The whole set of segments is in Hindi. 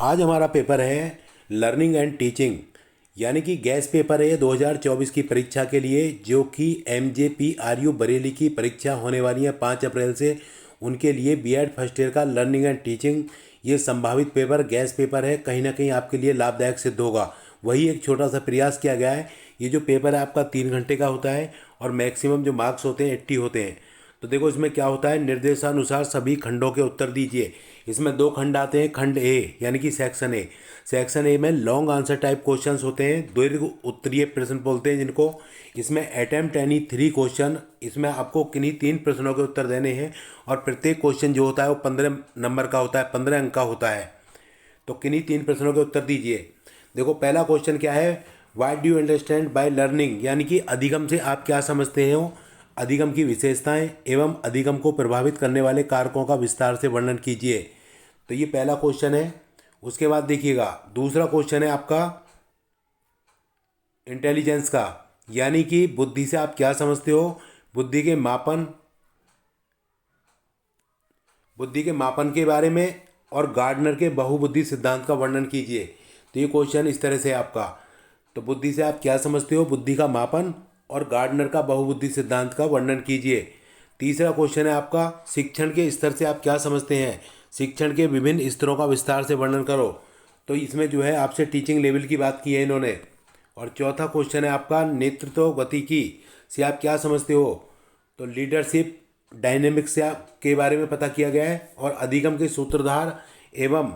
आज हमारा पेपर है लर्निंग एंड टीचिंग, यानी कि गैस पेपर है 2024 की परीक्षा के लिए, जो कि MJPRU बरेली की परीक्षा होने वाली है 5 अप्रैल से। उनके लिए बीएड फर्स्ट ईयर का लर्निंग एंड टीचिंग ये संभावित पेपर गैस पेपर है, कहीं ना कहीं आपके लिए लाभदायक सिद्ध होगा। वही एक छोटा सा प्रयास किया गया है। ये जो पेपर है आपका 3 घंटे का होता है और मैक्सिमम जो मार्क्स होते हैं 80 होते हैं। तो देखो इसमें क्या होता है, निर्देशानुसार सभी खंडों के उत्तर दीजिए। इसमें 2 खंड आते हैं। खंड ए यानी कि सेक्शन ए। सेक्शन ए में लॉन्ग आंसर टाइप क्वेश्चंस होते हैं, दीर्घ उत्तरीय प्रश्न बोलते हैं जिनको। इसमें अटेम्प्ट एनी 3 क्वेश्चन, इसमें आपको किन्हीं 3 प्रश्नों के उत्तर देने हैं और प्रत्येक क्वेश्चन जो होता है वो 15 नंबर का होता है, 15 अंक का होता है। तो किन्हीं 3 प्रश्नों के उत्तर दीजिए। देखो पहला क्वेश्चन क्या है, what do you understand by learning, यानी कि अधिगम से आप क्या समझते हो। अधिगम की विशेषताएं एवं अधिगम को प्रभावित करने वाले कारकों का विस्तार से वर्णन कीजिए। तो ये पहला क्वेश्चन है। उसके बाद देखिएगा दूसरा क्वेश्चन है आपका इंटेलिजेंस का, यानी कि बुद्धि से आप क्या समझते हो। बुद्धि के मापन के बारे में और गार्डनर के बहुबुद्धि सिद्धांत का वर्णन कीजिए। तो ये क्वेश्चन इस तरह से आपका, तो बुद्धि से आप क्या समझते हो, बुद्धि का मापन और गार्डनर का बहुबुद्धि सिद्धांत का वर्णन कीजिए। तीसरा क्वेश्चन है आपका शिक्षण के स्तर से आप क्या समझते हैं, शिक्षण के विभिन्न स्तरों का विस्तार से वर्णन करो। तो इसमें जो है आपसे टीचिंग लेवल की बात की है इन्होंने। और चौथा क्वेश्चन है आपका नेतृत्व गतिकी से आप क्या समझते हो। तो लीडरशिप डायनेमिक्स से के बारे में पता किया गया है। और अधिगम के सूत्रधार एवं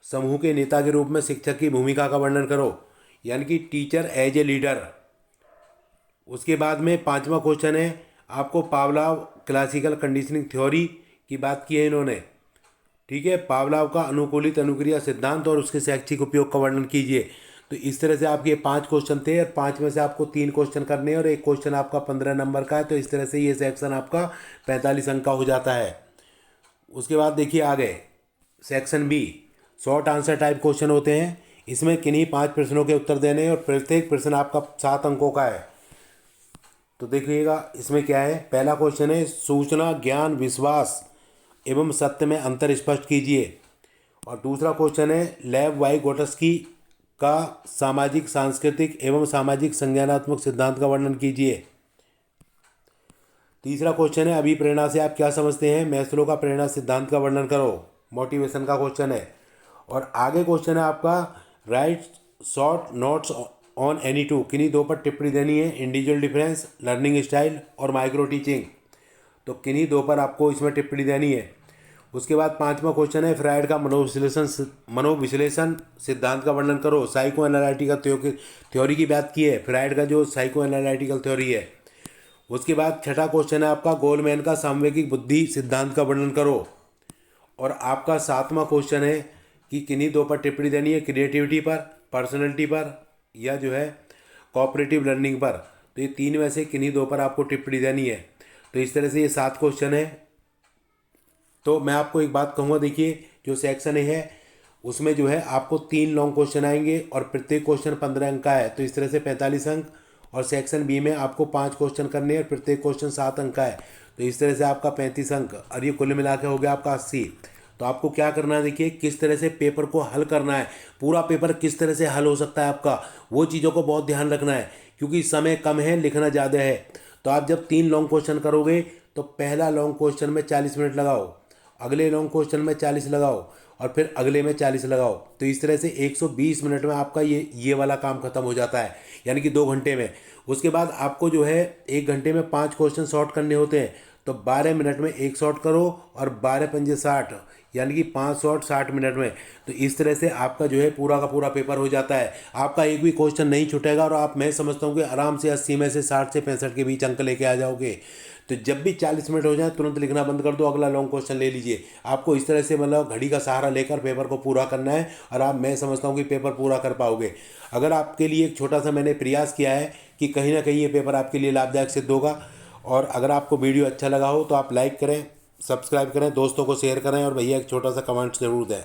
समूह के नेता के रूप में शिक्षक की भूमिका का वर्णन करो, यानी कि टीचर एज ए लीडर। उसके बाद में पांचवा क्वेश्चन है आपको पावलाव क्लासिकल कंडीशनिंग थ्योरी की बात की है इन्होंने। ठीक है, पावलाव का अनुकूलित अनुक्रिया सिद्धांत और उसके शैक्षिक उपयोग का वर्णन कीजिए। तो इस तरह से आपके 5 क्वेश्चन थे और 5 में से आपको 3 क्वेश्चन करने हैं और एक क्वेश्चन आपका 15 नंबर का है। तो इस तरह से ये सेक्शन आपका 45 अंक का हो जाता है। उसके बाद देखिए आगे section B, short answer type question होते हैं। इसमें किन्हीं 5 प्रश्नों के उत्तर देने हैं और प्रत्येक प्रश्न आपका 7 अंकों का है। तो देखिएगा इसमें क्या है, पहला क्वेश्चन है सूचना ज्ञान विश्वास एवं सत्य में अंतर स्पष्ट कीजिए। और दूसरा क्वेश्चन है लेव वाई गोटस्की का सामाजिक सांस्कृतिक एवं सामाजिक संज्ञानात्मक सिद्धांत का वर्णन कीजिए। तीसरा क्वेश्चन है अभिप्रेरणा से आप क्या समझते हैं, मैस्लो का प्रेरणा सिद्धांत का वर्णन करो, मोटिवेशन का क्वेश्चन है। और आगे क्वेश्चन है आपका right short notes on any two, किन्हीं 2 पर टिप्पणी देनी है, इंडिविजुअल डिफरेंस, लर्निंग स्टाइल और माइक्रो टीचिंग। तो किन्हीं 2 पर आपको इसमें टिप्पणी देनी है। उसके बाद 5वां क्वेश्चन है फ्रायड का मनोविश्लेषण सिद्धांत का वर्णन करो, साइको एनालिटिकल थ्योरी की बात की है, फ्रायड का जो साइको एनालिटिकल थ्योरी है। उसके बाद छठा क्वेश्चन है आपका गोलमैन का सामवेगिक बुद्धि सिद्धांत का वर्णन करो। और आपका 7वां क्वेश्चन है कि किन्हीं 2 पर टिप्पणी देनी है, क्रिएटिविटी पर, पर्सनैलिटी पर या जो है कोऑपरेटिव लर्निंग पर। तो ये 3 में से किन्हीं 2 पर आपको टिप्पणी देनी है। तो इस तरह से ये 7 क्वेश्चन है। तो मैं आपको एक बात कहूँगा, देखिए जो सेक्शन है उसमें जो है आपको 3 लॉन्ग क्वेश्चन आएंगे और प्रत्येक क्वेश्चन 15 अंक का है। तो इस तरह से 45 अंक। और सेक्शन बी में आपको 5 क्वेश्चन करने हैं और प्रत्येक क्वेश्चन 7 अंक का है। तो इस तरह से आपका 35 अंक और ये कुल मिला के हो गया आपका 80। तो आपको क्या करना है, देखिए किस तरह से पेपर को हल करना है, पूरा पेपर किस तरह से हल हो सकता है आपका, वो चीज़ों को बहुत ध्यान रखना है क्योंकि समय कम है, लिखना ज़्यादा है। तो आप जब 3 लॉन्ग क्वेश्चन करोगे तो पहला लॉन्ग क्वेश्चन में 40 मिनट लगाओ, अगले लॉन्ग क्वेश्चन में 40 लगाओ और फिर अगले में 40 लगाओ। तो इस तरह से 120 मिनट में आपका ये वाला काम खत्म हो जाता है, यानी कि 2 घंटे में। उसके बाद आपको जो है 1 घंटे में 5 क्वेश्चन शॉर्ट करने होते हैं। तो 12 मिनट में 1 शॉर्ट करो और 12 पंजे 60, यानी कि 5 शॉर्ट 60 मिनट में। तो इस तरह से आपका जो है पूरा का पूरा पेपर हो जाता है, आपका एक भी क्वेश्चन नहीं छूटेगा और आप, मैं समझता हूँ कि आराम से 80 में से 60 से 65 के बीच अंक लेके आ जाओगे। तो जब भी 40 मिनट हो जाए तुरंत लिखना बंद कर दो, अगला लॉन्ग क्वेश्चन ले लीजिए। आपको इस तरह से मतलब घड़ी का सहारा लेकर पेपर को पूरा करना है और आप, मैं समझता हूँ कि पेपर पूरा कर पाओगे। अगर आपके लिए एक छोटा सा मैंने प्रयास किया है कि कहीं ना कहीं ये पेपर आपके लिए लाभदायक सिद्ध होगा। और अगर आपको वीडियो अच्छा लगा हो तो आप लाइक करें, सब्सक्राइब करें, दोस्तों को शेयर करें और भैया एक छोटा सा कमेंट जरूर दें।